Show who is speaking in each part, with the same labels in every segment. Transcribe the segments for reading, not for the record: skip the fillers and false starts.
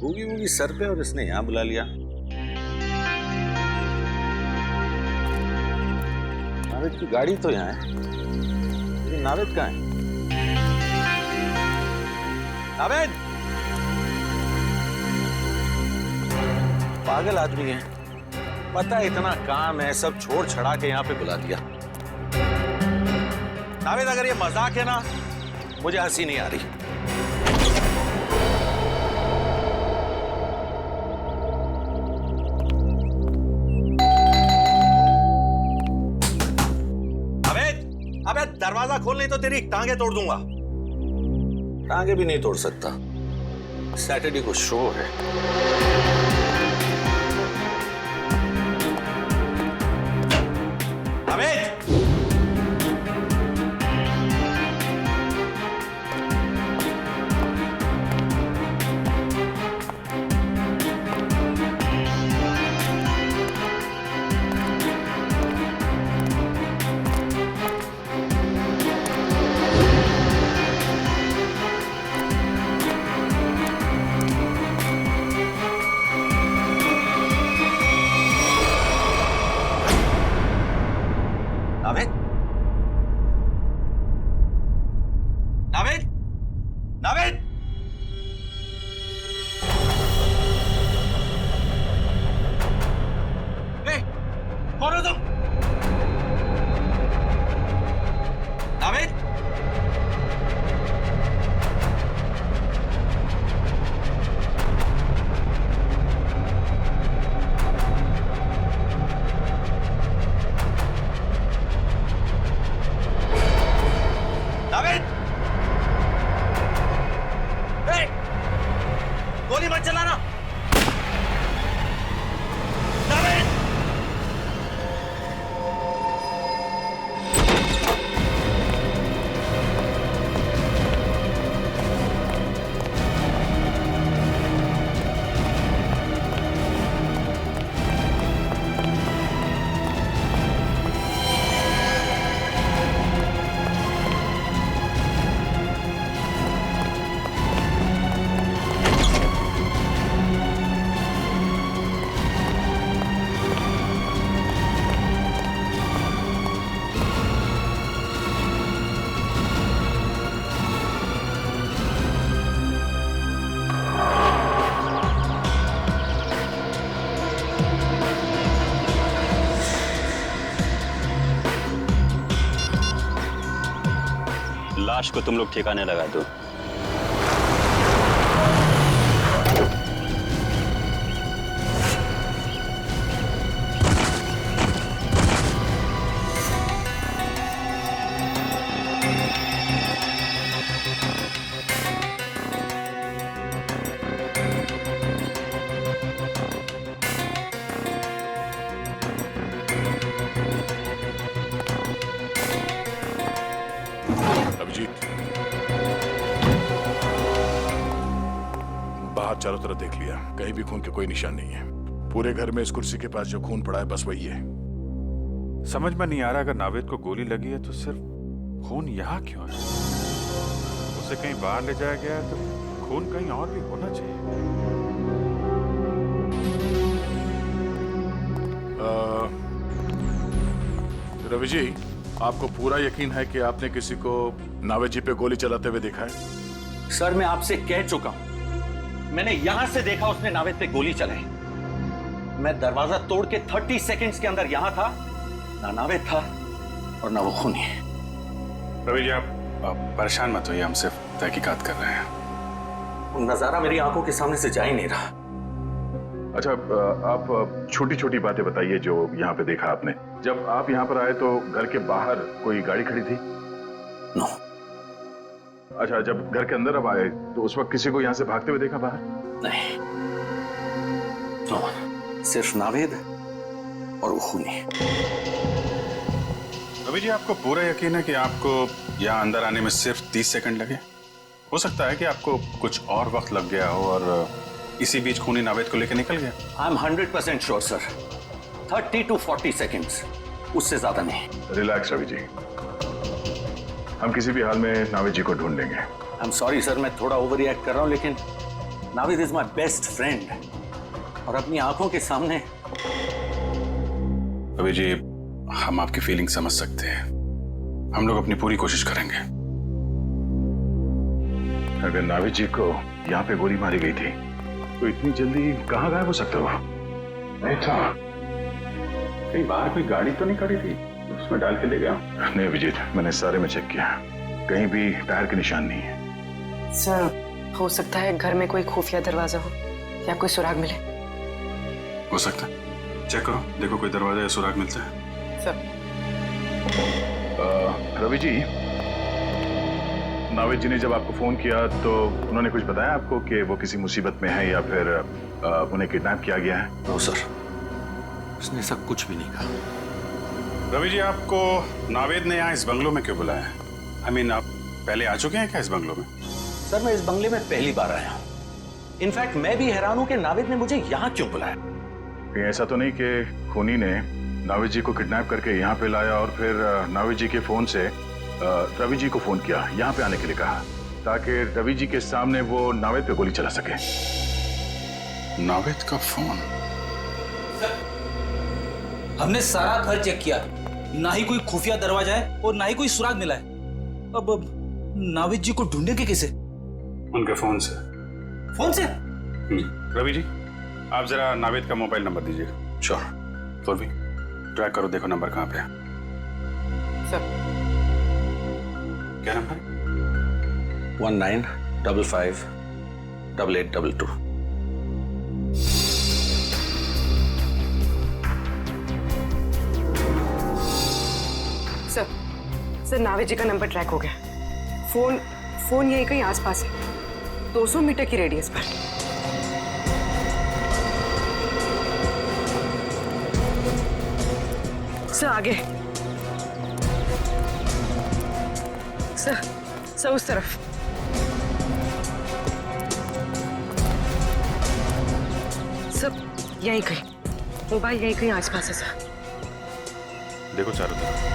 Speaker 1: होगी होगी सर पे और इसने यहाँ बुला लिया। नावेद की गाड़ी तो यहाँ है, लेकिन नावेद कहाँ है? नावेद! पागल आदमी है, पता है इतना काम है, सब छोड़ छड़ा के यहाँ पे बुला दिया। नावेद अगर ये मजाक है ना, मुझे हंसी नहीं आ रही। अबे दरवाजा खोल, नहीं तो तेरी टांगे तोड़ दूंगा। टांगे भी नहीं तोड़ सकता, सैटरडे को शो है। अबे नावेद, नावेद, नावेद! कौन हो तुम? नावेद! गोली मत चलाना। नावेद!
Speaker 2: लाश को तुम लोग ठिकाने लगा दो।
Speaker 3: बाहर चारों तरफ देख लिया, कहीं भी खून के कोई निशान नहीं है। पूरे घर में इस कुर्सी के पास जो खून पड़ा है बस वही है।
Speaker 4: समझ में नहीं आ रहा, अगर नावेद को गोली लगी है तो सिर्फ खून यहाँ क्यों है? उसे कहीं बाहर ले जाया गया है तो खून कहीं और भी होना चाहिए।
Speaker 3: रवि जी, आपको पूरा यकीन है कि आपने किसी को नावेद जी पे गोली चलाते हुए देखा है?
Speaker 1: सर मैं आपसे कह चुका हूं, मैंने यहां से देखा उसने नावेद पे गोली चलाई। मैं दरवाजा तोड़ के 30 सेकंड्स के अंदर यहां था, ना नावेद था और ना वो खूनी।
Speaker 4: रवि जी आप परेशान मत होइए, हम सिर्फ तहकीकात कर रहे हैं।
Speaker 1: वो नजारा मेरी आंखों के सामने से जा ही नहीं रहा।
Speaker 3: अच्छा, आप छोटी छोटी बातें बताइए जो यहाँ पे देखा आपने। जब आप यहाँ पर आए तो घर के बाहर कोई गाड़ी खड़ी थी?
Speaker 1: नो।
Speaker 3: अच्छा, जब घर के अंदर अब आए तो उस वक्त किसी को यहाँ से भागते हुए देखा बाहर?
Speaker 1: नहीं, नो, सिर्फ नावेद और वो खूनी।
Speaker 4: रवि जी आपको पूरा यकीन है कि आपको यहाँ अंदर आने में सिर्फ 30 सेकंड लगे? हो सकता है कि आपको कुछ और वक्त लग गया हो और इसी बीच खूनी नावेद को लेकर निकल गया।
Speaker 1: I am 100% sure sir, 30 to 40 seconds, उससे ज्यादा नहीं।
Speaker 3: रिलैक्स रवि जी, हम किसी भी हाल में नावेद जी को ढूंढ लेंगे।
Speaker 1: आई एम सॉरी सर, मैं थोड़ा ओवर रिएक्ट कर रहा हूं, लेकिन Navid is my best friend और अपनी आंखों के सामने।
Speaker 4: रवि जी, हम आपकी फीलिंग समझ सकते हैं, हम लोग अपनी पूरी कोशिश करेंगे।
Speaker 3: अगर नाविद जी को यहाँ पे गोली मारी गई थी तो इतनी जल्दी कहाँ गायब हो सकते हो? नहीं था, कहीं बाहर कोई गाड़ी तो नहीं खड़ी थी उसमें डाल के ले गया? नहीं अभिजीत, मैंने सारे में चेक किया, कहीं भी टायर के निशान नहीं है।
Speaker 5: सर, हो सकता है घर में कोई खुफिया दरवाजा हो या कोई सुराग मिले।
Speaker 4: हो सकता है, चेक करो, देखो कोई दरवाजा या सुराग मिलता है।
Speaker 5: सर,
Speaker 3: रवि जी, नाविद जी ने जब आपको फोन किया तो उन्होंने कुछ बताया आपको कि वो किसी मुसीबत में है या फिर उन्हें किडनैप किया गया है?
Speaker 1: नो सर, उसने सब कुछ भी नहीं कहा।
Speaker 4: रवि जी, आपको नावेद ने यहाँ इस बंगलो में क्यों बुलाया है? आप पहले आ चुके हैं क्या इस बंगलो में?
Speaker 1: सर, मैं इस बंगले में पहली बार आया हूँ। इनफैक्ट मैं भी हैरान हूँ कि नाविद ने मुझे यहाँ क्यों बुलाया।
Speaker 3: कहीं ऐसा तो नहीं कि खूनी ने नाविद जी को किडनैप करके यहाँ पे लाया और फिर नाविद जी के फोन से रवि जी को फोन किया, यहाँ पे आने के लिए कहा, ताकि रवि जी के सामने वो नाविद पे गोली चला सके?
Speaker 4: नाविद का फोन?
Speaker 6: हमने सारा घर चेक किया, ना ही कोई खुफिया दरवाजा है और ना ही कोई सुराग मिला है। अब नाविद जी को ढूंढेंगे कैसे?
Speaker 4: उनके फोन से।
Speaker 6: फोन से?
Speaker 4: रवि जी, आप जरा नाविद का मोबाइल नंबर दीजिए।
Speaker 1: श्योर।
Speaker 4: तो भी ट्रैक करो, देखो नंबर कहाँ पे है।
Speaker 5: सर,
Speaker 4: क्या नंबर?
Speaker 1: 19558822।
Speaker 5: सर, नाविद जी का नंबर ट्रैक हो गया। फोन यही कहीं आसपास है, 200 मीटर की रेडियस पर। सर, आगे। सर, उस तरफ। सर, यहीं कहीं, मोबाइल यहीं कहीं आसपास है सर।
Speaker 4: देखो चारों तरफ।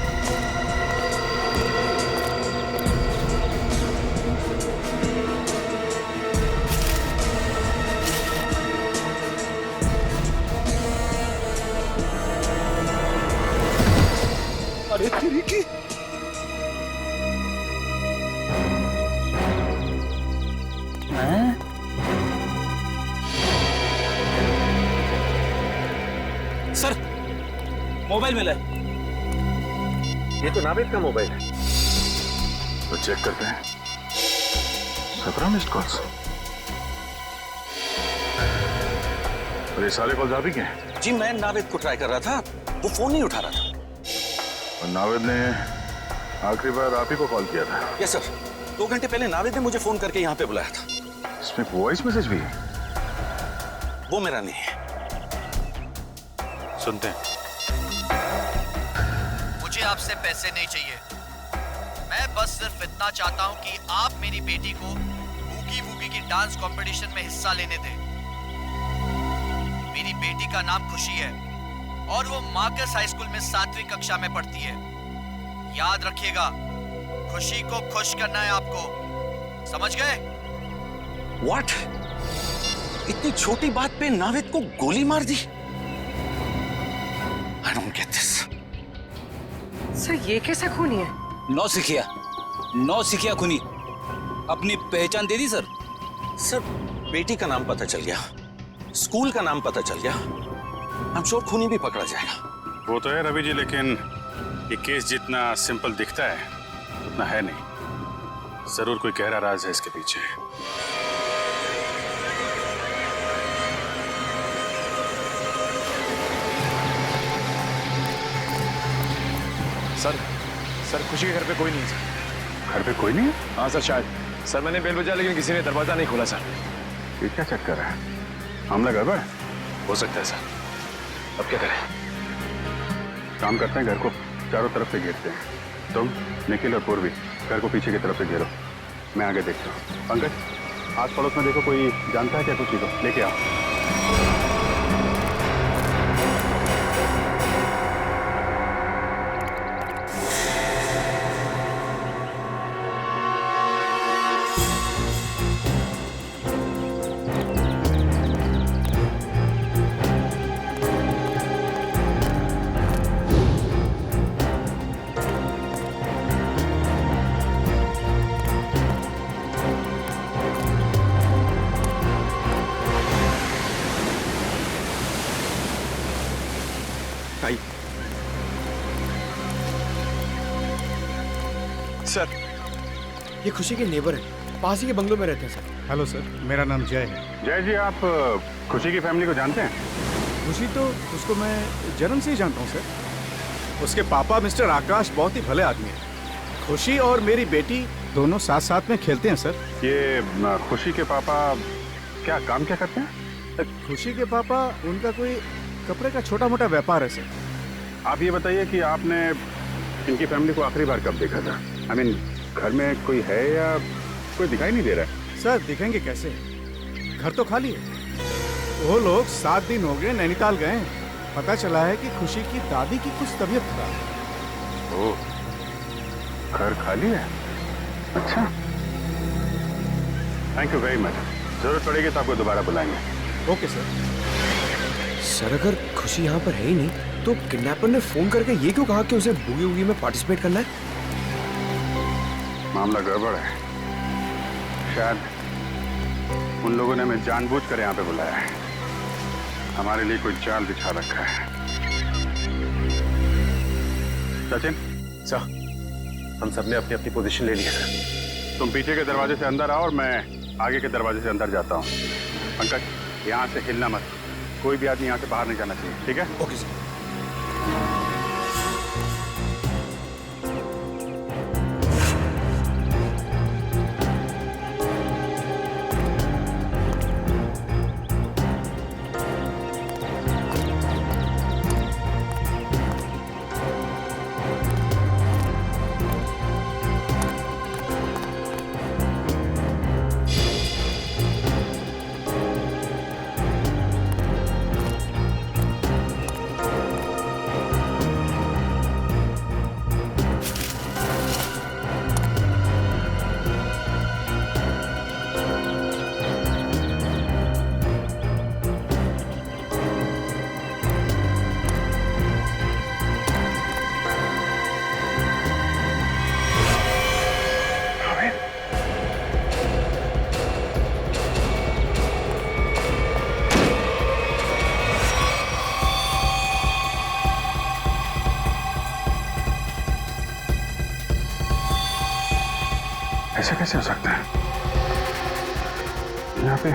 Speaker 6: अरे तेरी की! सर, मोबाइल मिला है।
Speaker 1: ये तो नाविद का मोबाइल है।
Speaker 3: तो चेक करते हैं। 17 मिस्ड कॉल्स। और ये सारे कॉल्स आप ही के हैं?
Speaker 1: जी, मैं नाविद को ट्राई कर रहा था, वो फोन नहीं उठा रहा था।
Speaker 3: और नाविद ने आखिरी बार आप ही को कॉल किया था?
Speaker 1: यस सर, 2 घंटे पहले नाविद ने मुझे फोन करके यहाँ पे बुलाया था।
Speaker 3: इसमें वॉइस मैसेज भी है?
Speaker 1: वो मेरा नहीं है।
Speaker 4: सुनते हैं।
Speaker 7: मुझे आपसे पैसे नहीं चाहिए, मैं बस सिर्फ इतना चाहता हूं कि आप मेरी बेटी को बूगी वूगी की डांस कंपटीशन में हिस्सा लेने दें। मेरी बेटी का नाम खुशी है और वो मार्कस हाई स्कूल में 7वीं कक्षा में पढ़ती है। याद रखिएगा, खुशी को खुश करना है आपको, समझ गए?
Speaker 1: व्हाट? इतनी छोटी बात पे नाविद को गोली मार दी? I don't get this.
Speaker 5: Sir, ये कैसा खूनी है?
Speaker 6: नौ सिखिया खूनी। अपनी पहचान दे दी सर।
Speaker 1: सर, बेटी का नाम पता चल गया, स्कूल का नाम पता चल गया, I'm sure खूनी भी पकड़ा जाएगा।
Speaker 4: वो तो है रवि जी, लेकिन ये केस जितना सिंपल दिखता है उतना है नहीं। जरूर कोई गहरा राज है इसके पीछे।
Speaker 8: सर, खुशी के घर पे कोई नहीं है सर।
Speaker 3: घर पे कोई नहीं है?
Speaker 8: हाँ सर, शायद। सर, मैंने बेल बजा लेकिन किसी ने दरवाजा नहीं खोला सर।
Speaker 3: ये क्या चक्कर है? हमला गड़बड़
Speaker 4: हो सकता है सर।
Speaker 3: अब क्या करें? काम करते हैं, घर को चारों तरफ से घेरते हैं। तुम, निखिल और पूर्वी घर को पीछे की तरफ से घेरो, मैं आगे देखता हूँ। पंकज, आस पड़ोस में देखो, कोई जानता है क्या कुछ को लेके आओ।
Speaker 9: आइए।
Speaker 8: सर,
Speaker 9: ये खुशी के नेबर है, पास ही के बंगलों में रहते हैं सर।
Speaker 10: हेलो सर, मेरा नाम जय है।
Speaker 3: जय जी, आप खुशी की फैमिली को जानते हैं?
Speaker 10: खुशी तो उसको मैं जन्म से ही जानता हूँ सर। उसके पापा मिस्टर आकाश बहुत ही भले आदमी हैं। खुशी और मेरी बेटी दोनों साथ साथ में खेलते हैं सर।
Speaker 3: ये खुशी के पापा क्या काम क्या करते हैं?
Speaker 10: खुशी के पापा, उनका कोई कपड़े का छोटा मोटा व्यापार है सर।
Speaker 3: आप ये बताइए कि आपने इनकी फैमिली को आखिरी बार कब देखा था? आई मीन, घर में कोई है या कोई दिखाई नहीं दे रहा है?
Speaker 10: सर दिखेंगे कैसे, घर तो खाली है। वो लोग 7 दिन हो गए नैनीताल गए हैं। पता चला है कि खुशी की दादी की कुछ तबीयत खराब है।
Speaker 3: ओह, घर खाली है? अच्छा, थैंक यू वेरी मच। जरूरत पड़ेगी तो आपको दोबारा बुलाएंगे।
Speaker 10: Okay sir.
Speaker 9: सर अगर खुशी यहाँ पर है ही नहीं तो किडनैपर ने फोन करके ये क्यों कहा कि उसे बूगी वूगी में पार्टिसिपेट करना है?
Speaker 3: मामला गड़बड़ है। शायद उन लोगों ने हमें जानबूझकर यहाँ पे बुलाया है। हमारे लिए कोई जाल बिछा रखा है। सचिन
Speaker 8: सर, हम सबने अपनी अपनी पोजीशन ले ली है सर।
Speaker 3: तुम पीछे के दरवाजे से अंदर आओ और मैं आगे के दरवाजे से अंदर जाता हूँ। पंकज, यहाँ से हिलना मत। कोई भी आदमी यहाँ से बाहर नहीं जाना चाहिए, ठीक है?
Speaker 9: Okay sir.
Speaker 3: ऐसा कैसे हो सकता है? यहाँ पे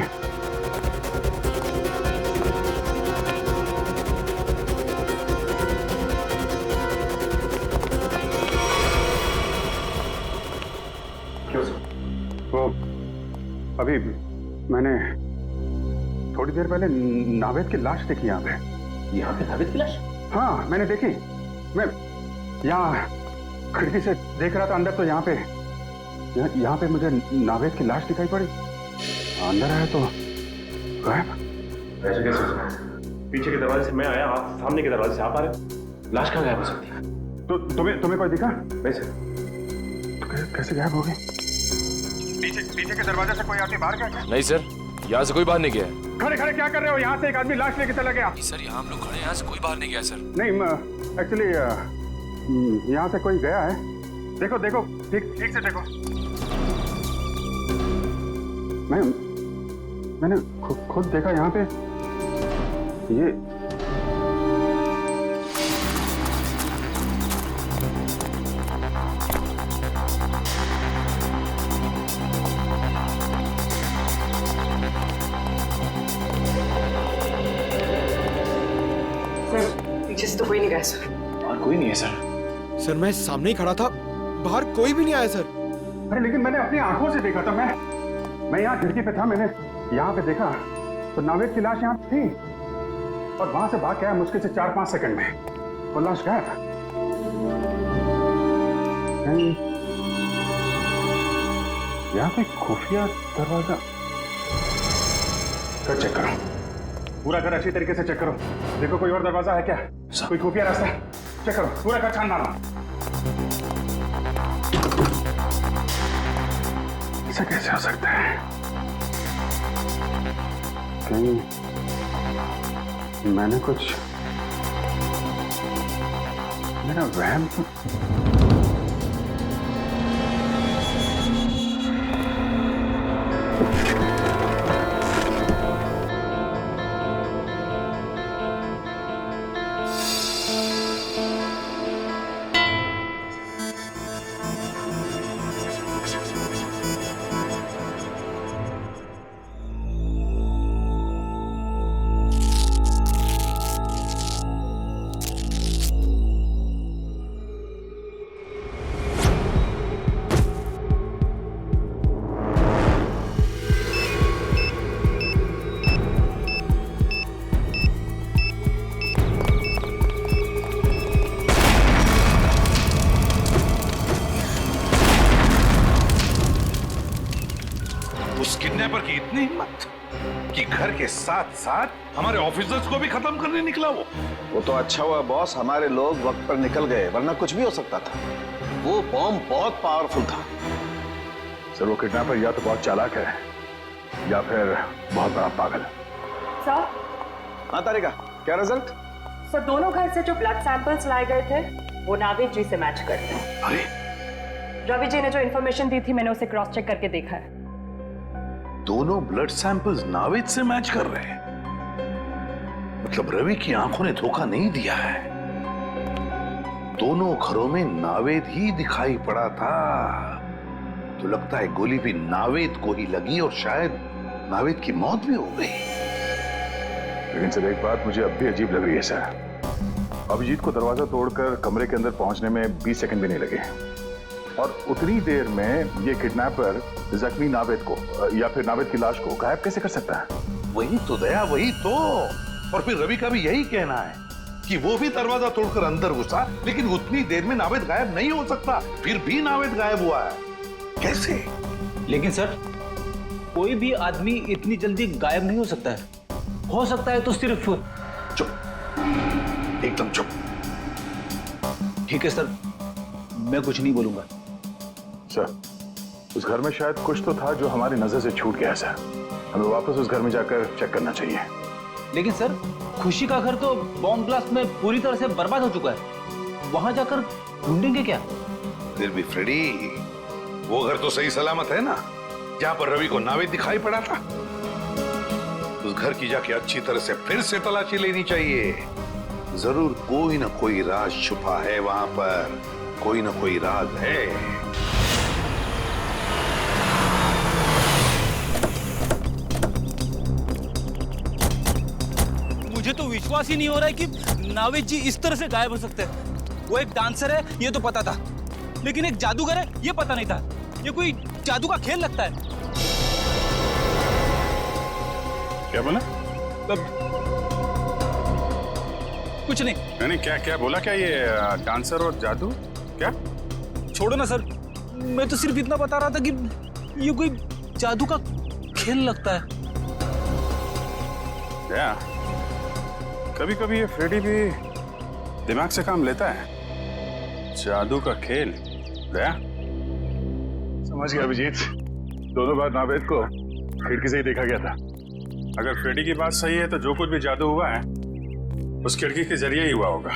Speaker 8: क्यों सर?
Speaker 3: वो अभी मैंने थोड़ी देर पहले नावेद की लाश देखी यहाँ पे।
Speaker 8: यहाँ पे नावेद की लाश?
Speaker 3: हाँ, मैंने देखी। मैं यहाँ खिड़की से देख रहा था अंदर, तो यहाँ पे मुझे नावेद की लाश दिखाई पड़ी। अंदर आया तो गायब।
Speaker 8: ऐसे कैसे हो सकता है? पीछे के दरवाजे से मैं आया, आप सामने के दरवाजे से आप आ रहे। लाश कहाँ गायब हो सकती है?
Speaker 3: तो तुम्हें कोई दिखा?
Speaker 8: नहीं सर।
Speaker 3: तो कैसे गायब हो गई? पीछे के दरवाजे से कोई आदमी बाहर गया क्या?
Speaker 8: नहीं सर, यहाँ से कोई बाहर नहीं गया है।
Speaker 3: खड़े खड़े क्या कर रहे हो? यहाँ से एक आदमी लाश लेके चला गया।
Speaker 8: सर यहाँ हम लोग खड़े हैं, यहाँ से कोई बाहर नहीं गया सर।
Speaker 3: नहीं, एक्चुअली यहाँ से कोई गया है। देखो देखो, ठीक से देखो। मैंने खुद देखा यहाँ पे। ये
Speaker 5: पीछे से तो कोई नहीं गया सर।
Speaker 8: और कोई नहीं है सर। सर मैं सामने ही खड़ा था, बाहर कोई भी नहीं आया सर।
Speaker 3: अरे लेकिन मैंने अपनी आंखों से देखा था। मैं यहाँ खिड़की पे था, मैंने यहाँ पे देखा तो नावेद की लाश यहाँ थी और वहां से भाग के आया मुश्किल से 4-5 सेकंड में। वो लाश गायब। यहाँ पे खुफिया दरवाजा कर चेक करो, पूरा घर अच्छी तरीके से चेक करो। देखो कोई और दरवाजा है क्या, कोई खुफिया रास्ता? चेक करो, पूरा घर छान मारो। ऐसा कैसे हो सकता है? कहीं मैंने कुछ, मेरा वहम तो की इतनी हिम्मत कि घर के साथ साथ हमारे ऑफिसर्स को भी खत्म करने निकला वो
Speaker 11: तो अच्छा हुआ बॉस, हमारे लोग वक्त पर निकल गए, वरना कुछ भी हो सकता था। वो बॉम्ब बहुत पावरफुल था।
Speaker 3: सर वो किडनैपर या तो बहुत चालाक है या फिर बहुत बड़ा पागल।
Speaker 5: सर,
Speaker 11: हाँ तारिका, क्या रिजल्ट?
Speaker 5: सर दोनों घर से जो ब्लड सैंपल्स लाए गए थे वो नावेद जी से मैच करते हैं।
Speaker 3: अरे
Speaker 5: रवि जी ने जो इन्फॉर्मेशन दी थी मैंने उसे क्रॉस चेक करके देखा है।
Speaker 3: दोनों ब्लड सैंपल्स नावेद से मैच कर रहे हैं। मतलब रवि की आंखों ने धोखा नहीं दिया है। दोनों घरों में नावेद ही दिखाई पड़ा था। तो लगता है गोली भी नावेद को ही लगी और शायद नावेद की मौत भी हो गई। लेकिन सर एक बात मुझे अब भी अजीब लग रही है सर। अभिजीत को दरवाजा तोड़कर कमरे के अंदर पहुंचने में 20 सेकंड भी नहीं लगे और उतनी देर में ये किडनैपर जख्मी नावेद को या फिर नावेद की लाश को गायब कैसे कर सकता है? वही तो दया, वही तो। और फिर रवि का भी यही कहना है कि वो भी दरवाजा तोड़कर अंदर घुसा, लेकिन उतनी देर में नावेद गायब नहीं हो सकता। फिर भी नावेद गायब हुआ है, कैसे?
Speaker 6: लेकिन सर कोई भी आदमी इतनी जल्दी गायब नहीं हो सकता है। हो सकता है तो सिर्फ।
Speaker 3: चुप, एकदम चुप।
Speaker 6: ठीक है सर, मैं कुछ नहीं बोलूंगा।
Speaker 3: सर उस घर में शायद कुछ तो था जो हमारी नजर से छूट गया सर। हमें वापस उस घर में जाकर चेक करना चाहिए।
Speaker 6: लेकिन सर खुशी का घर तो बॉम्ब ब्लास्ट में पूरी तरह से बर्बाद हो चुका है। वहां जाकर ढूंढेंगे क्या?
Speaker 3: फिर भी फ्रेडी, वो घर तो सही सलामत है ना, जहां पर रवि को नावेद दिखाई पड़ा था। उस घर की जाके अच्छी तरह से फिर से तलाशी लेनी चाहिए। जरूर कोई ना कोई राज छुपा है वहां पर, कोई ना कोई राज है।
Speaker 6: मुझे तो विश्वास ही नहीं हो रहा है कि नावेद जी इस तरह से गायब हो सकते हैं। वो एक डांसर है ये तो पता था, लेकिन एक जादूगर है ये पता नहीं था। ये कोई जादू का खेल लगता है।
Speaker 4: क्या बोला?
Speaker 6: कुछ नहीं।
Speaker 4: नहीं क्या क्या बोला? क्या ये डांसर और जादू? क्या?
Speaker 6: छोड़ो ना सर, मैं तो सिर्फ इतना बता रहा था कि ये कोई जादू का खेल लगता है।
Speaker 4: क्या? कभी कभी ये फ्रेडी भी दिमाग से काम लेता है। जादू का खेल? दया
Speaker 3: समझ गया अभिजीत, दोनों बार नावेद को खिड़की से ही देखा गया था।
Speaker 4: अगर फ्रेडी की बात सही है तो जो कुछ भी जादू हुआ है उस खिड़की के जरिए ही हुआ होगा।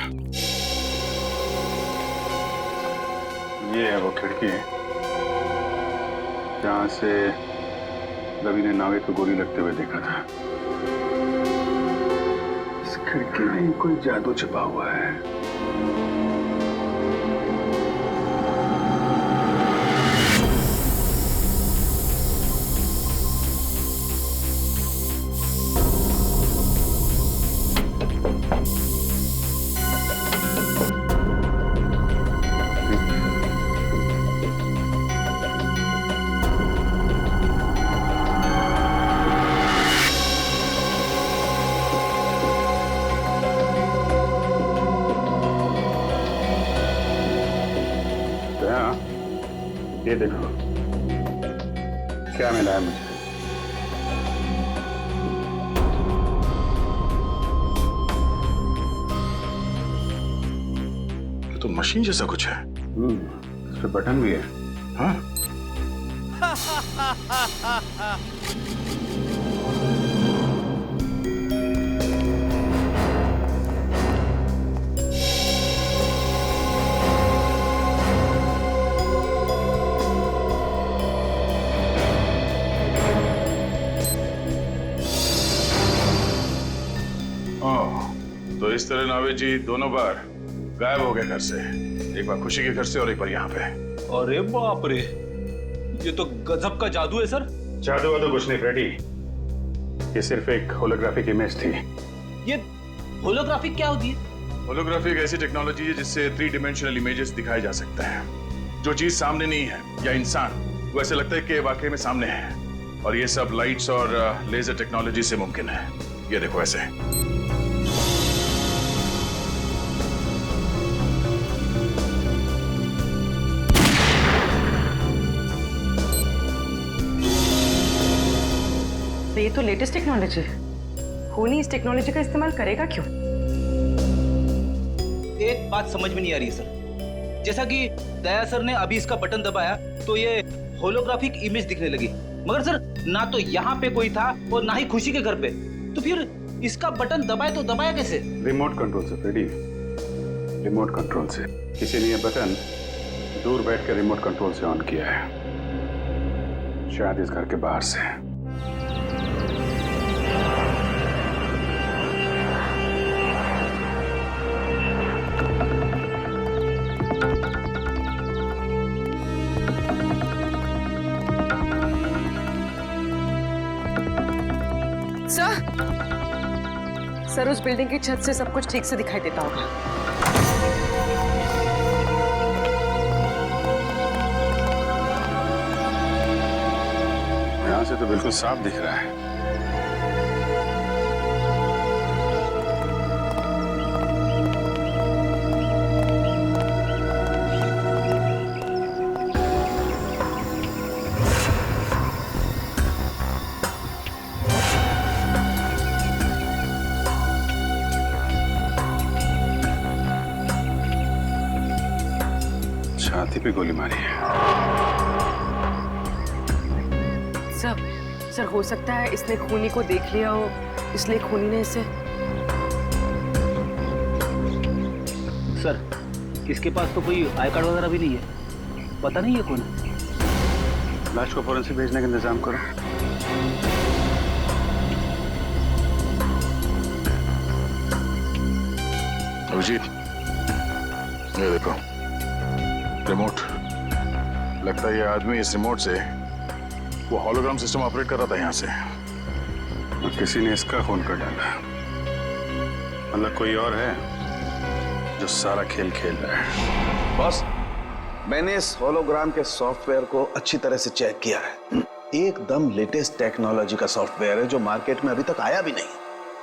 Speaker 4: ये है वो खिड़की जहां से रवि ने नावेद को गोली लगते हुए देखा था।
Speaker 3: इस खिड़की में ही कोई जादू छिपा हुआ है।
Speaker 4: ये देखो क्या मिला है मुझे।
Speaker 3: ये तो मशीन जैसा कुछ है।
Speaker 4: इस पे बटन भी है।
Speaker 3: हाँ? तो इस तरह नावेद जी दोनों बार गायब हो गए घर से। एक बार खुशी के घर से और एक बार यहाँ पे।
Speaker 6: अरे बाप रे, ये तो गजब का जादू है सर।
Speaker 3: जादू वादू कुछ नहीं फ्रेडी, ये सिर्फ एक होलोग्राफिक इमेज थी।
Speaker 6: ये होलोग्राफिक क्या होती है?
Speaker 3: होलोग्राफी एक ऐसी टेक्नोलॉजी है जिससे 3 डायमेंशनल इमेजेस दिखाए जा सकते हैं। जो चीज सामने नहीं है या इंसान, वो ऐसे लगता है कि वाकई में सामने है। और ये सब लाइट्स और लेजर टेक्नोलॉजी से मुमकिन है। ये देखो ऐसे।
Speaker 5: तो ये तो लेटेस्ट टेक्नोलॉजी है। खूनी इस टेक्नोलॉजी का इस्तेमाल करेगा क्यों?
Speaker 6: एक बात समझ में नहीं आ रही है सर। जैसा कि दया सर ने अभी इसका बटन दबाया तो ये होलोग्राफिक इमेज दिखने लगी, मगर सर ना तो यहाँ पे कोई था और ना ही खुशी के घर पे, तो फिर इसका बटन दबाए तो दबाया कैसे?
Speaker 3: रिमोट कंट्रोल से फ्रेडी, रिमोट कंट्रोल से। किसी ने ये बटन दूर बैठ के रिमोट कंट्रोल से ऑन किया है, शायद इस घर के बाहर से।
Speaker 5: सर उस बिल्डिंग की छत से सब कुछ ठीक से दिखाई देता होगा।
Speaker 3: यहां से तो बिल्कुल साफ दिख रहा है। छाती पे गोली मारी है।
Speaker 5: सर हो सकता है इसने खूनी को देख लिया हो, इसलिए खूनी ने इसे।
Speaker 6: सर इसके पास तो कोई आई कार्ड वगैरह भी नहीं है, पता नहीं है कौन है।
Speaker 3: लाश को फौरन से भेजने का इंतजाम करो।
Speaker 12: अभिजीत, ये देखो रिमोट। लगता है ये आदमी इस रिमोट से वो हॉलोग्राम सिस्टम ऑपरेट कर रहा था यहाँ से।
Speaker 3: और किसी ने इसका खून कर डाला, मतलब कोई और है जो सारा खेल खेल रहा है।
Speaker 11: बॉस, मैंने इस होलोग्राम के सॉफ्टवेयर को अच्छी तरह से चेक किया है। एकदम लेटेस्ट टेक्नोलॉजी का सॉफ्टवेयर है जो मार्केट में अभी तक आया भी नहीं।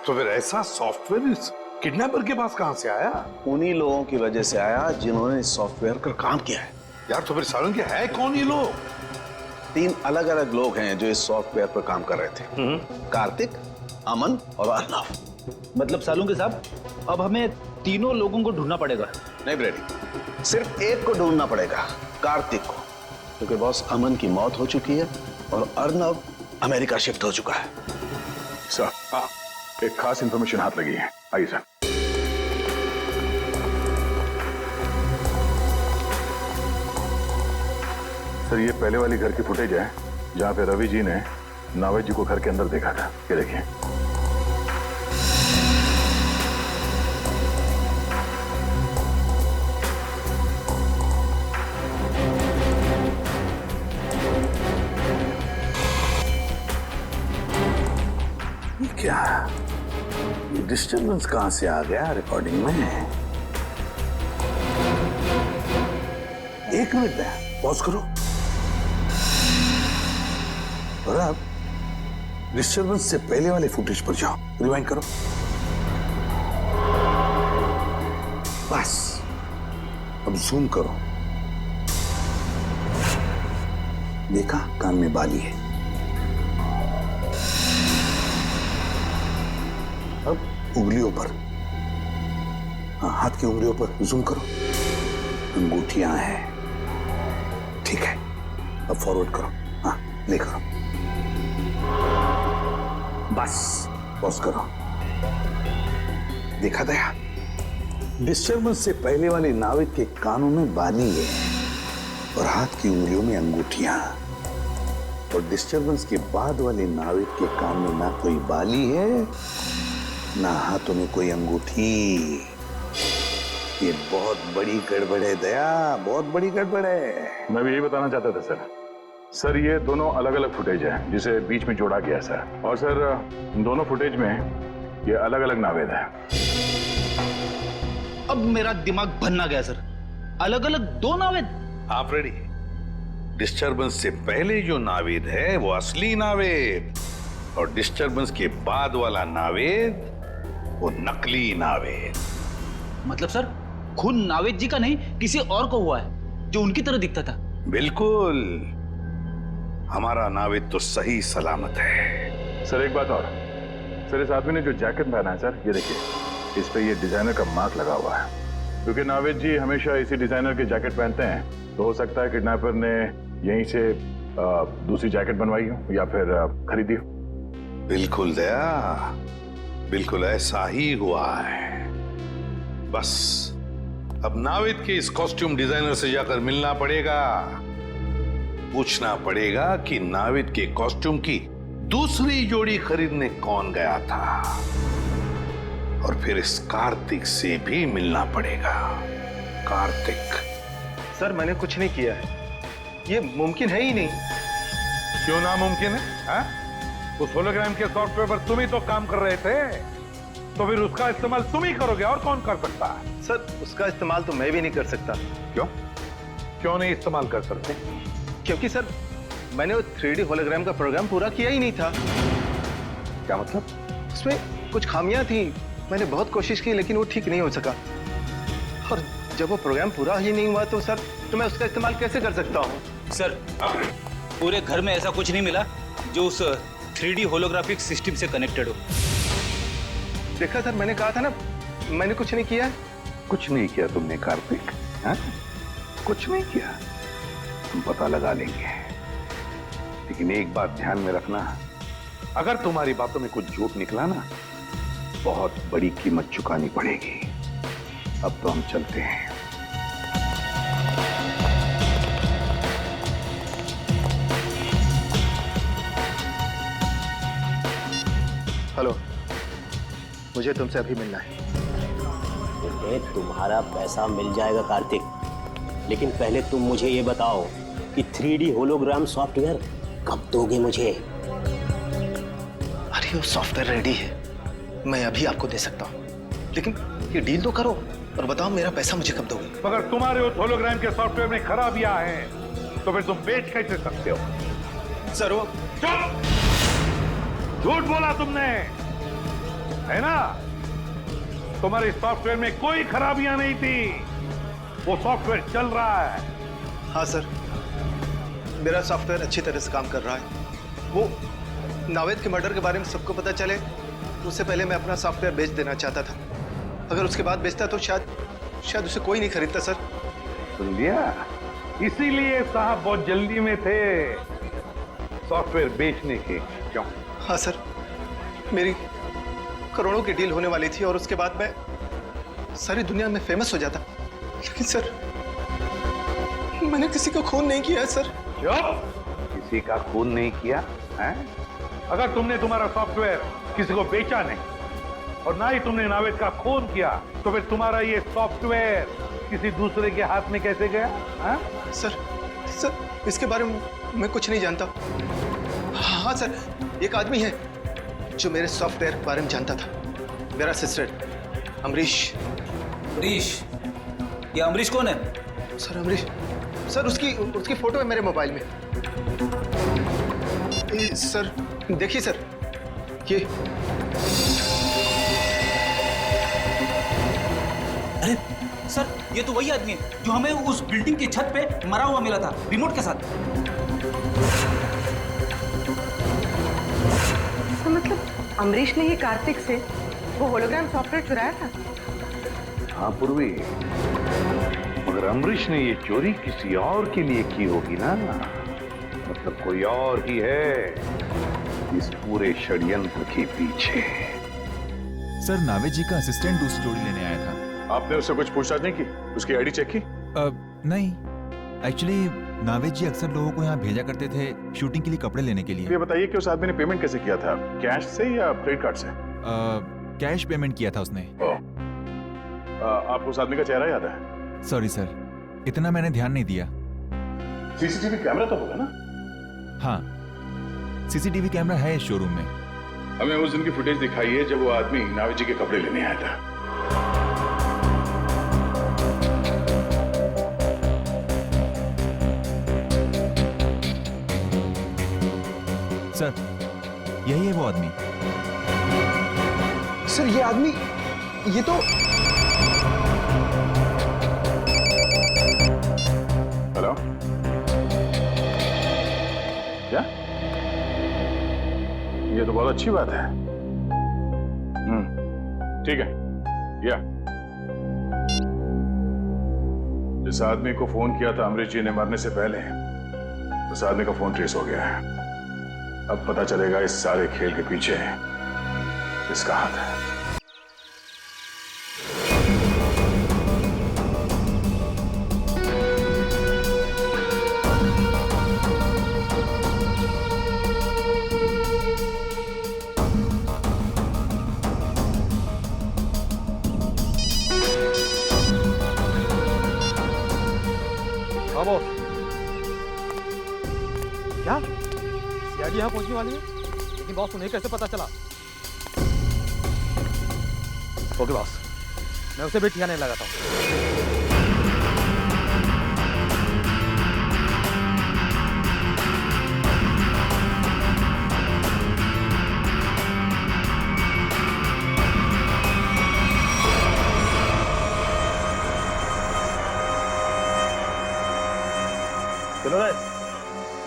Speaker 12: तो फिर ऐसा सॉफ्टवेयर इस किडनैपर के पास कहां से आया?
Speaker 11: उन्हीं लोगों की वजह से आया जिन्होंने इस सॉफ्टवेयर पर काम किया है।
Speaker 12: यार तो फिर सालों के है कौन ये लोग?
Speaker 11: 3 अलग अलग लोग हैं जो इस सॉफ्टवेयर पर काम कर रहे थे। कार्तिक, अमन और अर्नव।
Speaker 6: मतलब सालूंके साहब, अब हमें तीनों लोगों को ढूंढना पड़ेगा।
Speaker 11: नहीं ब्रेडी, सिर्फ एक को ढूंढना पड़ेगा, कार्तिक को, क्योंकि बॉस अमन की मौत हो चुकी है और अर्नव अमेरिका शिफ्ट हो चुका है।
Speaker 3: सर, एक खास इंफॉर्मेशन हाथ लगी है, आइए सर। सर ये पहले वाली घर की फुटेज है जहां पे रवि जी ने नावेद जी को घर के अंदर देखा था। ये देखिए।
Speaker 12: ये क्या? ये डिस्टर्बेंस कहां से आ गया रिकॉर्डिंग में? एक मिनट में पॉज करो और अब डिस्टर्बेंस से पहले वाले फुटेज पर जाओ, रिवाइंड करो। बस अब जूम करो। देखा, कान में बाली है। अब उंगलियों पर, हाँ, हाथ की उंगलियों पर जूम करो। अंगूठियां हैं, ठीक है। अब फॉरवर्ड करो, हाँ, प्ले करो। बस पॉज करो। देखा दया, डिस्टर्बेंस से पहले वाले नाविक के कानों में बाली है और हाथ की उंगलियों में अंगूठियां, और डिस्टर्बेंस के बाद वाले नाविक के कान में ना कोई बाली है ना हाथों में कोई अंगूठी। ये बहुत बड़ी गड़बड़ है दया, बहुत बड़ी गड़बड़ है।
Speaker 3: मैं भी यही बताना चाहता था सर। सर ये दोनों अलग अलग फुटेज है जिसे बीच में जोड़ा गया सर। और सर दोनों फुटेज में ये अलग अलग नावेद है।
Speaker 6: अब मेरा दिमाग भन्ना गया सर, अलग अलग 2 नावेद।
Speaker 12: आप रेडी? डिस्टर्बेंस से पहले जो नावेद है वो असली नावेद, और डिस्टर्बेंस के बाद वाला नावेद वो नकली नावेद।
Speaker 6: मतलब सर खून नावेद जी का नहीं, किसी और को हुआ है जो उनकी तरह दिखता था।
Speaker 12: बिल्कुल, हमारा नावेद तो सही सलामत है।
Speaker 3: सर एक बात और, सर इस आदमी ने जो जैकेट पहना है सर, ये देखिए, इस पे ये डिजाइनर का मार्क लगा हुआ है। क्योंकि नावेद जी हमेशा इसी डिजाइनर के जैकेट पहनते हैं, तो हो सकता है किडनैपर ने यहीं से दूसरी जैकेट बनवाई हो या फिर खरीदी हो।
Speaker 12: बिल्कुल दया, बिल्कुल ऐसा ही हुआ है। बस अब नावेद के इस कॉस्ट्यूम डिजाइनर से जाकर मिलना पड़ेगा, पूछना पड़ेगा कि नावेद के कॉस्ट्यूम की दूसरी जोड़ी खरीदने कौन गया था, और फिर इस कार्तिक से भी मिलना पड़ेगा। कार्तिक।
Speaker 13: सर मैंने कुछ नहीं किया है, ये मुमकिन है ही नहीं।
Speaker 12: क्यों नामुमकिन है? उस होलोग्राम के सॉफ्टवेयर पर तुम ही तो काम कर रहे थे, तो फिर उसका इस्तेमाल तुम ही करोगे, और कौन कर सकता है?
Speaker 13: सर उसका इस्तेमाल तो मैं भी नहीं कर सकता।
Speaker 12: क्यों? क्यों नहीं इस्तेमाल कर सकते?
Speaker 13: क्योंकि सर मैंने वो 3D होलोग्राम का प्रोग्राम पूरा किया ही नहीं था।
Speaker 12: क्या मतलब?
Speaker 13: उसमें कुछ खामियां थी, मैंने बहुत कोशिश की लेकिन वो ठीक नहीं हो सका, और जब वो प्रोग्राम पूरा ही नहीं हुआ तो सर तो मैं उसका इस्तेमाल कैसे कर सकता हूँ?
Speaker 6: सर पूरे घर में ऐसा कुछ नहीं मिला जो उस 3D होलोग्राफिक सिस्टम से कनेक्टेड हो।
Speaker 13: देखा सर, मैंने कहा था ना मैंने कुछ नहीं किया।
Speaker 12: कुछ नहीं किया तुमने कार्तिक, हाँ? कुछ नहीं किया, हम पता लगा लेंगे। लेकिन एक बात ध्यान में रखना, अगर तुम्हारी बातों में कुछ झूठ निकला ना, बहुत बड़ी कीमत चुकानी पड़ेगी। अब तो हम चलते हैं।
Speaker 13: हेलो, मुझे तुमसे अभी मिलना है।
Speaker 14: तुम्हारा पैसा मिल जाएगा कार्तिक, लेकिन पहले तुम मुझे ये बताओ कि 3D होलोग्राम सॉफ्टवेयर कब दोगे मुझे?
Speaker 13: अरे वो सॉफ्टवेयर रेडी है, मैं अभी आपको दे सकता हूँ, लेकिन ये डील तो करो और बताओ मेरा पैसा मुझे कब दोगे?
Speaker 12: मगर तुम्हारे उस होलोग्राम के सॉफ्टवेयर में खराबियां हैं, तो फिर तुम बेच कैसे सकते हो?
Speaker 13: सर वो
Speaker 12: चुप! झूठ बोला तुमने, है ना? तुम्हारे सॉफ्टवेयर में कोई खराबियां नहीं थी, वो सॉफ्टवेयर चल रहा है।
Speaker 13: हाँ सर, मेरा सॉफ्टवेयर अच्छी तरह से काम कर रहा है। वो नावेद के मर्डर के बारे में सबको पता चले उससे पहले मैं अपना सॉफ्टवेयर बेच देना चाहता था। अगर उसके बाद बेचता तो शायद उसे कोई नहीं खरीदता सर।
Speaker 12: सुन लिया? इसीलिए साहब बहुत जल्दी में थे सॉफ्टवेयर बेचने के। क्यों?
Speaker 13: हाँ सर, मेरी करोड़ों की डील होने वाली थी और उसके बाद मैं सारी दुनिया में फेमस हो जाता, लेकिन सर मैंने किसी का खून नहीं किया है सर।
Speaker 12: किसी का खून नहीं किया है? अगर तुमने तुम्हारा सॉफ्टवेयर किसी को बेचा नहीं और ना ही तुमने नावेद का खून किया, तो फिर तुम्हारा ये सॉफ्टवेयर किसी दूसरे के हाथ में कैसे गया? है?
Speaker 13: सर इसके बारे में मैं कुछ नहीं जानता। हाँ सर, एक आदमी है जो मेरे सॉफ्टवेयर के बारे में जानता था, मेरा असिस्टेंट अमरीश।
Speaker 6: अमरीश? ये अमरीश कौन है?
Speaker 13: सर अमरीश, सर उसकी फोटो है मेरे मोबाइल में। सर देखिए सर, ये
Speaker 6: अरे सर, ये तो वही आदमी है जो हमें उस बिल्डिंग की छत पे मरा हुआ मिला था रिमोट के साथ।
Speaker 5: तो मतलब अमरीश ने ये कार्तिक से वो होलोग्राम सॉफ्टवेयर चुराया था?
Speaker 12: हाँ पूर्वी, मगर अमरीश ने ये चोरी किसी और के लिए की होगी ना, मतलब कोई और ही है इस पूरे षड्यंत्र के पीछे।
Speaker 15: सर नावेद जी का असिस्टेंट दूसरी जोड़ी लेने आया था।
Speaker 3: आपने उससे कुछ पूछताछ नहीं की? उसकी आईडी चेक की?
Speaker 15: नहीं, एक्चुअली नावेद जी अक्सर लोगों को यहाँ भेजा करते थे शूटिंग के लिए कपड़े लेने के लिए।
Speaker 3: ये बताइए कि उस आदमी ने पेमेंट कैसे किया था, कैश से या क्रेडिट कार्ड से?
Speaker 15: कैश पेमेंट किया था उसने।
Speaker 3: आपको उस आदमी का चेहरा याद है?
Speaker 15: सॉरी सर, इतना मैंने ध्यान नहीं दिया।
Speaker 3: सीसीटीवी कैमरा तो होगा ना?
Speaker 15: हाँ, सीसीटीवी कैमरा है इस शोरूम में।
Speaker 3: हमें उस दिन की फुटेज दिखाई है जब वो आदमी नावेद जी के कपड़े लेने आया था।
Speaker 15: सर यही है वो आदमी।
Speaker 13: सर ये आदमी, ये तो
Speaker 3: हेलो, क्या ये तो बहुत अच्छी बात है। ठीक है, या जिस आदमी को फोन किया था अमरीश जी ने मरने से पहले, उस आदमी का फोन ट्रेस हो गया है। अब पता चलेगा इस सारे खेल के पीछे किसका हाथ है।
Speaker 16: क्या सीआईडी यहाँ पहुंचने वाली है? लेकिन बॉस उन्हें कैसे पता चला? ओके बॉस, मैं उसे भी ठिकाने लगाता हूँ।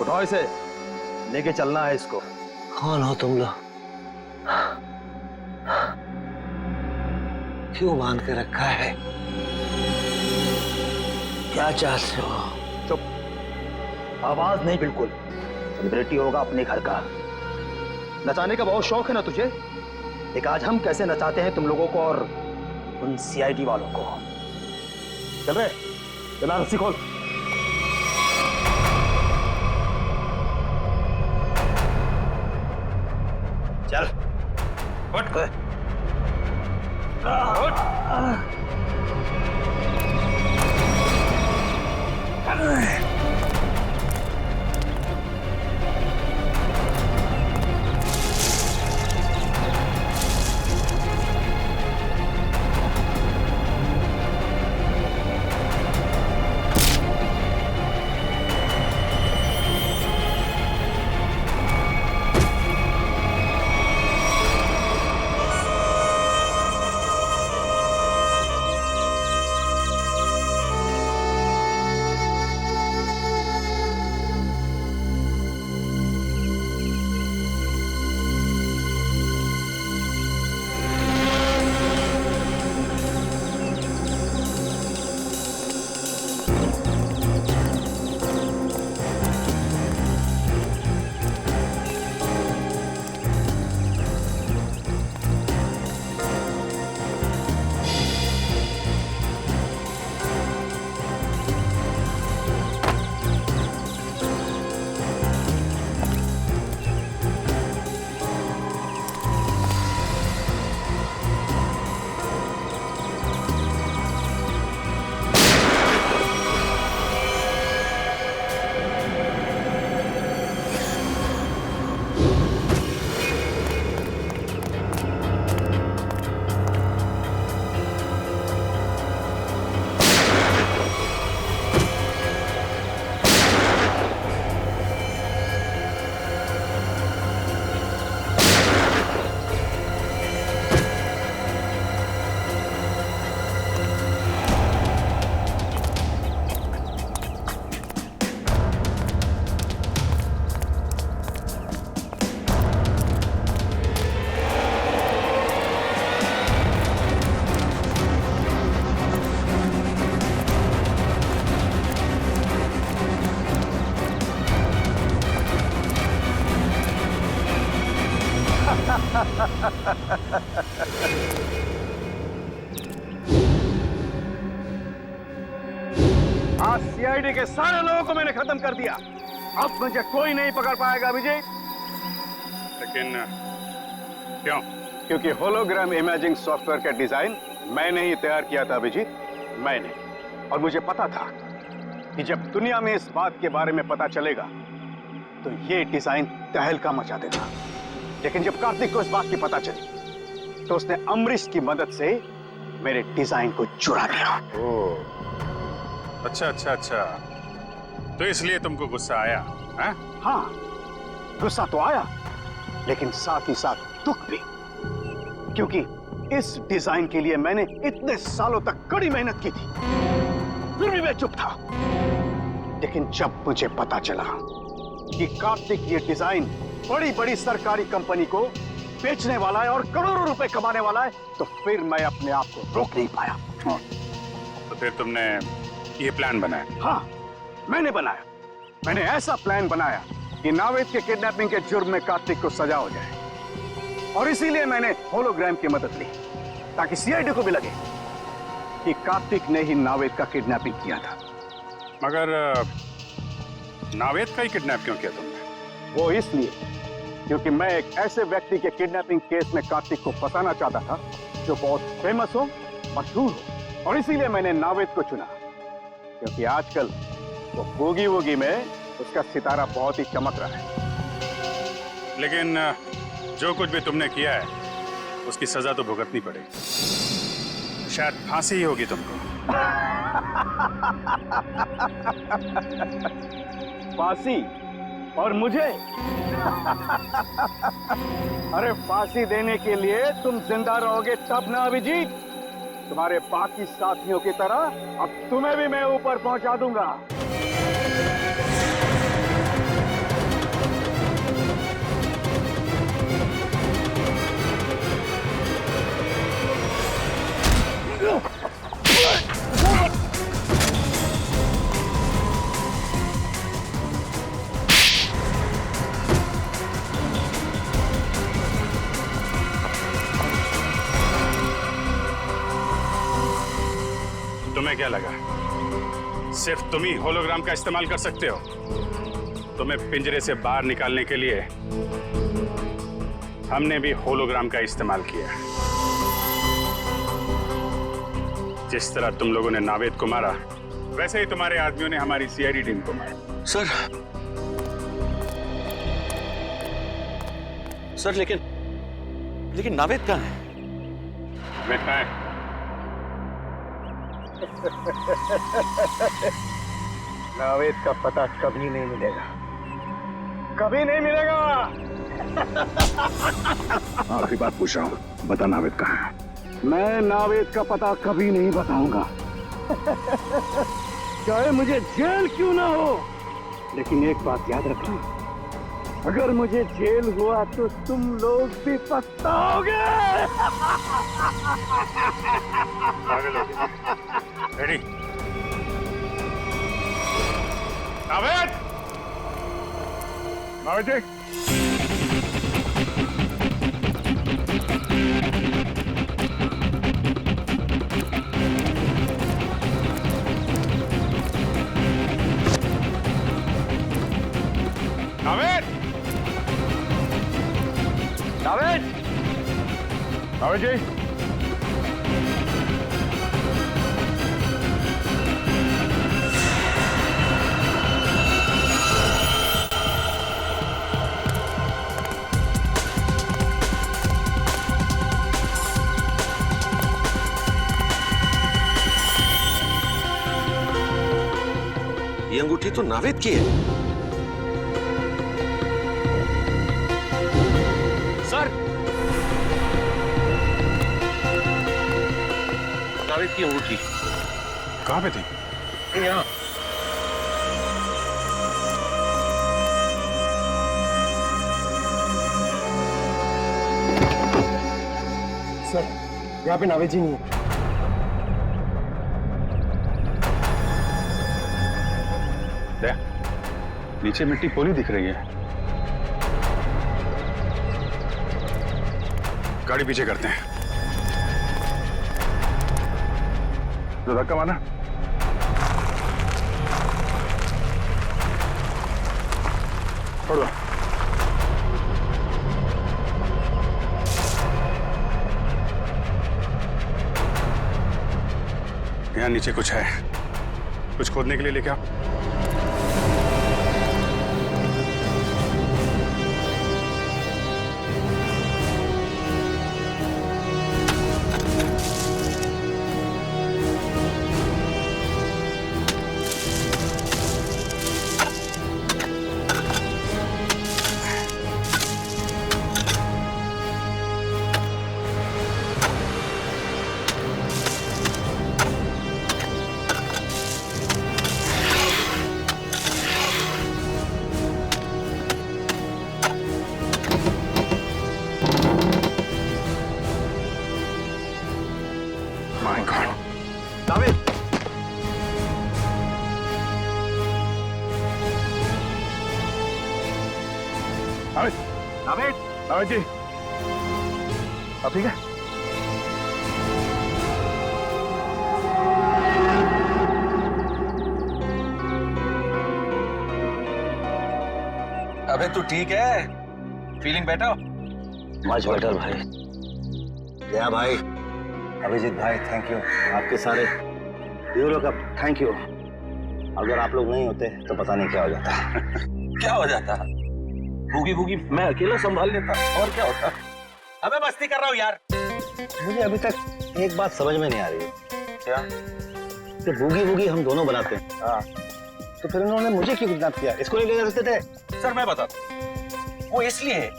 Speaker 11: उठाओ इसे, लेके चलना है इसको।
Speaker 14: कौन हो तुम लोग? क्यों बांध के रखा है? क्या चाहते हो?
Speaker 11: चुप, आवाज नहीं बिल्कुल। सेलिब्रिटी होगा अपने घर का। नचाने का बहुत शौक है ना तुझे? एक आज हम कैसे नचाते हैं तुम लोगों को और उन सीआईडी वालों को। चल रहे, चला रस्सी खोल। चल उठ।
Speaker 10: आज सीआईडी के सारे लोगों को मैंने खत्म कर दिया। अब मुझे कोई नहीं पकड़ पाएगा अभिजीत।
Speaker 4: लेकिन क्यों?
Speaker 10: क्योंकि होलोग्राम इमेजिंग सॉफ्टवेयर का डिजाइन मैंने ही तैयार किया था अभिजीत, मैंने। और मुझे पता था कि जब दुनिया में इस बात के बारे में पता चलेगा तो ये डिजाइन तहलका मचा देगा। लेकिन जब कार्तिक को इस बात की पता चली तो उसने अमरीश की मदद से मेरे डिजाइन को चुरा लिया।
Speaker 4: ओह, अच्छा अच्छा अच्छा, तो इसलिए तुमको गुस्सा आया?
Speaker 10: हाँ, गुस्सा तो आया, लेकिन साथ ही साथ दुख भी, क्योंकि इस डिजाइन के लिए मैंने इतने सालों तक कड़ी मेहनत की थी, फिर भी मैं चुप था। लेकिन जब मुझे पता चला कि कार्तिक ये डिजाइन बड़ी बड़ी सरकारी कंपनी को बेचने वाला है और करोड़ों रुपए कमाने वाला है, तो फिर मैं अपने आप को रोक नहीं पाया।
Speaker 4: तो फिर तुमने ये प्लान बनाया?
Speaker 10: हाँ, मैंने बनाया। मैंने ऐसा प्लान बनाया कि नावेद के किडनैपिंग के जुर्म में कार्तिक को सजा हो जाए, और इसीलिए मैंने होलोग्राम की मदद ली ताकि सीआईडी को भी लगे कि कार्तिक ने ही नावेद का किडनैपिंग किया था।
Speaker 4: मगर नावेद का ही किडनैप क्यों किया तुमने?
Speaker 10: वो इसलिए क्योंकि मैं एक ऐसे व्यक्ति के किडनैपिंग केस में कार्तिक को फंसाना चाहता था जो बहुत फेमस हो, मशहूर हो, और इसीलिए मैंने नावेद को चुना क्योंकि आजकल वो बूगी वूगी में उसका सितारा बहुत ही चमक रहा है।
Speaker 4: लेकिन जो कुछ भी तुमने किया है उसकी सजा तो भुगतनी पड़ेगी। शायद फांसी ही होगी तुमको।
Speaker 10: फांसी? और मुझे? अरे फांसी देने के लिए तुम जिंदा रहोगे तब ना अभिजीत। तुम्हारे बाकी साथियों की तरह अब तुम्हें भी मैं ऊपर पहुंचा दूंगा।
Speaker 4: तुम्हें क्या लगा सिर्फ तुम ही होलोग्राम का इस्तेमाल कर सकते हो? तुम्हें पिंजरे से बाहर निकालने के लिए हमने भी होलोग्राम का इस्तेमाल किया। जिस तरह तुम लोगों ने नावेद को मारा, वैसे ही तुम्हारे आदमियों ने हमारी सीआईडी टीम को मारा।
Speaker 1: सर लेकिन नावेद कहाँ है?
Speaker 4: नावेद कहाँ है?
Speaker 10: नावेद का पता कभी नहीं मिलेगा, कभी नहीं मिलेगा।
Speaker 3: आखिरी बात पूछ रहा हूँ, बता नावेद कहाँ है?
Speaker 10: मैं नावेद का पता कभी नहीं बताऊंगा, चाहे मुझे जेल क्यों ना हो। लेकिन एक बात याद रखना, अगर मुझे जेल हुआ तो तुम लोग भी पछताओगे।
Speaker 4: रेडी? नावेद! नावेद जी! नावेद!
Speaker 10: नावेद!
Speaker 4: नावेद जी!
Speaker 1: ये अंगूठी तो नावेद की है। सर, नावेद की अंगूठी
Speaker 4: कहाँ पे थी?
Speaker 1: यहाँ।
Speaker 9: सर, यहाँ पे नावेद जी नहीं है।
Speaker 3: नीचे मिट्टी पोली दिख रही है।
Speaker 4: गाड़ी पीछे करते हैं।
Speaker 3: तो धक्का मारना।
Speaker 4: छोड़ो। यहाँ नीचे कुछ है, कुछ खोदने के लिए लेके आओ।
Speaker 3: नावेद नावेद जी
Speaker 11: अब ठीक है?
Speaker 1: अबे तू ठीक है? Feeling better?
Speaker 11: मच बेटर भाई। या भाई, अभिजीत भाई, थैंक यू। आपके सारे ब्यूरो का थैंक यू। अगर आप लोग नहीं होते तो पता नहीं क्या हो जाता।
Speaker 1: क्या हो जाता? भूगी भूगी मैं अकेला संभाल लेता, और क्या होता? अबे मस्ती कर रहा हूँ यार।
Speaker 11: मुझे अभी तक एक बात समझ में नहीं आ रही है।
Speaker 1: क्या?
Speaker 11: कि बूगी बूगी हम दोनों बनाते हैं। हाँ। तो फिर उन्होंने मुझे क्यों किडनैप किया? इसको नहीं ले जा सकते थे?
Speaker 1: सर मैं बताता हूँ। वो इसलिए है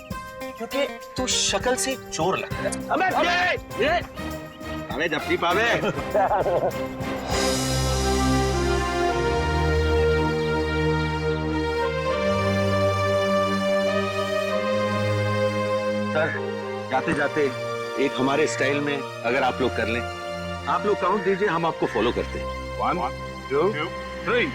Speaker 1: क्योंकि तू शक्ल से चोर लगता है। अबे जप्ती पावे। सर जाते जाते एक हमारे स्टाइल में अगर आप लोग कर लें, आप लोग काउंट दीजिए, हम आपको फॉलो करते हैं।
Speaker 3: 1 2 3